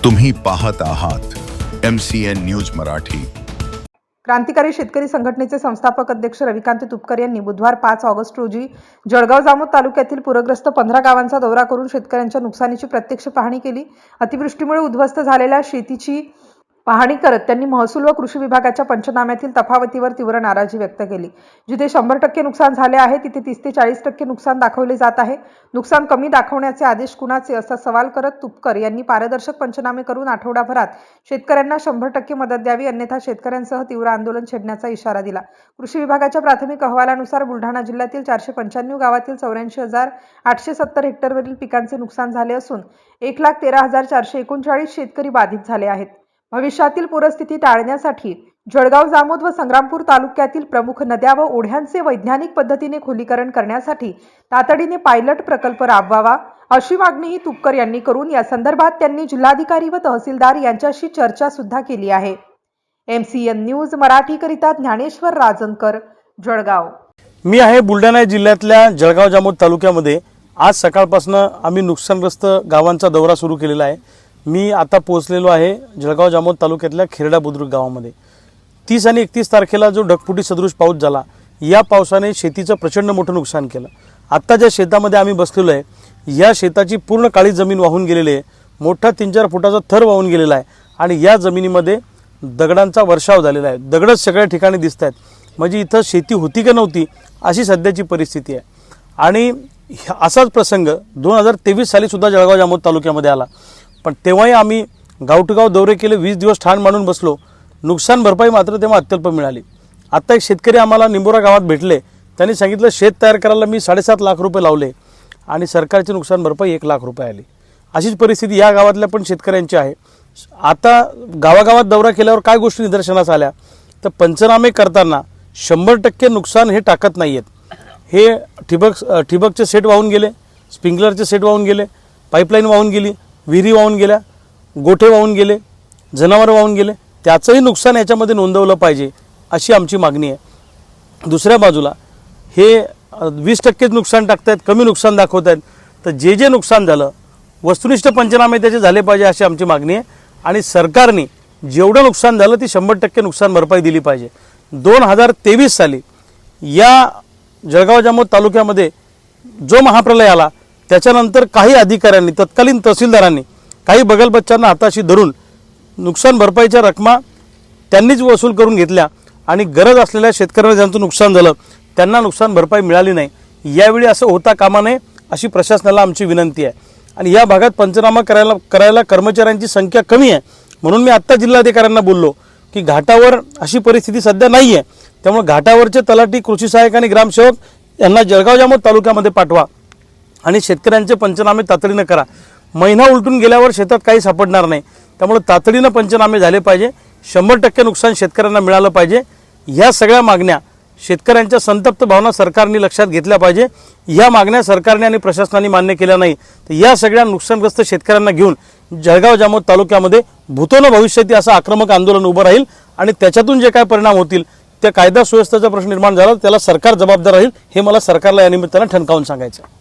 तुम्ही पाहत आहात MCN न्यूज मराठी। क्रांतिकारी शेतकरी संघटनेचे संस्थापक अध्यक्ष रविकांत तुपकर यांनी बुधवार 5 ऑगस्ट रोजी जळगाव जामोद तालुक्यातील पूरग्रस्त 15 गावांचा दौरा करून शेतकऱ्यांच्या नुकसानीची प्रत्यक्ष पाहणी केली। अतिवृष्टीमुळे उद्ध्वस्त झालेल्या शेतीची पाहणी करत त्यांनी महसूल व कृषी विभागाच्या पंचनाम्यातील तफावतीवर तीव्र नाराजी व्यक्त केली। जिथे 100% नुकसान झाले आहे तिथे 30 ते 40% नुकसान दाखवले जात आहे। नुकसान कमी दाखवण्याचे आदेश कुणाचे असा सवाल करत तुपकर यांनी पारदर्शक पंचनामे करून आठवडाभरात शेतकऱ्यांना 100% मदत द्यावी, अन्यथा शेतकऱ्यांसह तीव्र आंदोलन छेडण्याचा इशारा दिला। कृषी विभागाच्या प्राथमिक अहवालानुसार बुलढाणा जिल्ह्यातील 495 गावातील 84,870 हेक्टरवरील पिकांचे नुकसान झाले असून 1,13,439 शेतकरी बाधित झाले आहेत। भविष्यातील पूरस्थिती टाळण्यासाठी जळगाव जामोद व संग्रामपूर तालुक्यातील प्रमुख नद्या व ओढ्यांचे वैज्ञानिक पद्धतीने खोलीकरण करण्यासाठी तातडीने पायलट प्रकल्प राबवावा अशी मागणीही तुपकर यांनी करून या संदर्भात त्यांनी जिल्हाधिकारी व तहसीलदार यांच्याशी चर्चा सुद्धा केली आहे। MCN न्यूज मराठी करिता ज्ञानेश्वर राजनकर, जळगाव। मी आहे बुलढाणा जिल्ह्यातल्या जळगाव जामोद तालुक्यामध्ये। आज सकाळपासून आम्ही नुकसानग्रस्त गावांचा दौरा सुरू केलेला आहे। मी आता पोहोचलेलो आहे जळगाव जामोद तालुक्यातल्या खेरडा बुद्रुक गावामध्ये। 30 आणि 31 तारखेला जो ढगफुटी सदृश पाऊस झाला, या पावसाने शेतीचं प्रचंड मोठं नुकसान केलं। आत्ता ज्या शेतामध्ये आम्ही बसलेलो आहे, या शेताची पूर्ण काळी जमीन वाहून गेलेली आहे। मोठा 3-4 फुटाचा थर वाहून गेलेला आहे आणि या जमिनीमध्ये दगडांचा वर्षाव झालेला आहे। दगडच सगळ्या ठिकाणी दिसत आहेत। म्हणजे इथं शेती होती का नव्हती अशी सध्याची परिस्थिती आहे। आणि असाच प्रसंग 2023 साली सुद्धा जळगाव जामोद तालुक्यामध्ये आला, पण तेव्हाही आम्ही गाव टू गाव दौरे केले, 20 दिवस ठाण मांडून बसलो। नुकसान भरपाई मात्र तेव्हा अत्यल्प मिळाली। आता एक शेतकरी आम्हाला निंबोरा गावात भेटले, त्यांनी सांगितलं शेत तयार करायला मी 7.5 लाख रुपये लावले आणि सरकारची नुकसान भरपाई 1 लाख रुपये आली। अशीच परिस्थिती या गावातल्या पण शेतकऱ्यांची आहे। आता गावागावात दौरा केल्यावर काय गोष्टी निदर्शनास आल्या तर पंचनामे करताना 100% नुकसान हे टाकत नाही आहेत। हे ठिबकचे सेट वाहून गेले, स्प्रिंकलरचे सेट वाहून गेले, पाईपलाईन वाहून गेली, विहिरी वाहून गेल्या, गोठे वाहून गेले, जनावरं वाहून गेले, त्याचंही नुकसान याच्यामध्ये नोंदवलं पाहिजे अशी आमची मागणी आहे। दुसऱ्या बाजूला हे 20% नुकसान टाकतायत, कमी नुकसान दाखवत आहेत, तर जे नुकसान झालं वस्तुनिष्ठ पंचनामे त्याचे झाले पाहिजे अशी आमची मागणी आहे। आणि सरकारने जेवढं नुकसान झालं ती 100% नुकसान भरपाई दिली पाहिजे। 2023 साली या जळगाव जामोद तालुक्यामध्ये जो महाप्रलय आला त्याच्यानंतर काही अधिकाऱ्यांनी, तत्कालीन तहसीलदारांनी काही बगलबच्चांना हाताशी धरून नुकसान भरपाईच्या रकमा त्यांनीच वसूल करून घेतल्या आणि गरज असलेल्या शेतकऱ्यांना ज्यांचं नुकसान झालं त्यांना नुकसान भरपाई मिळाली नाही। यावेळी असं होता कामा नये अशी प्रशासनाला आमची विनंती आहे। आणि या भागात पंचनामा करायला कर्मचाऱ्यांची संख्या कमी आहे, म्हणून मी आत्ता जिल्हाधिकाऱ्यांना बोललो की घाटावर अशी परिस्थिती सध्या नाही आहे, त्यामुळे घाटावरचे तलाठी, कृषी सहाय्यक आणि ग्रामसेवक यांना जळगाव जामोद तालुक्यामध्ये पाठवा आणि शेतकऱ्यांचे पंचनामे तातडीनं करा। महिना उलटून गेल्यावर शेतात काही सापडणार नाही, त्यामुळे तातडीनं पंचनामे झाले पाहिजे। 100% नुकसान शेतकऱ्यांना मिळालं पाहिजे। ह्या सगळ्या मागण्या शेतकऱ्यांच्या संतप्त भावना सरकारने लक्षात घेतल्या पाहिजे। या मागण्या सरकारने आणि प्रशासनाने मान्य केल्या नाही तर या सगळ्या नुकसानग्रस्त शेतकऱ्यांना घेऊन जळगाव जामोद तालुक्यामध्ये भूतो न भविष्यती असं आक्रमक आंदोलन उभं राहील आणि त्याच्यातून जे काय परिणाम होतील त्या कायदा सुव्यवस्थेचा प्रश्न निर्माण झाला त्याला सरकार जबाबदार राहील, हे मला सरकारला या निमित्तानं ठणकावून सांगायचं आहे।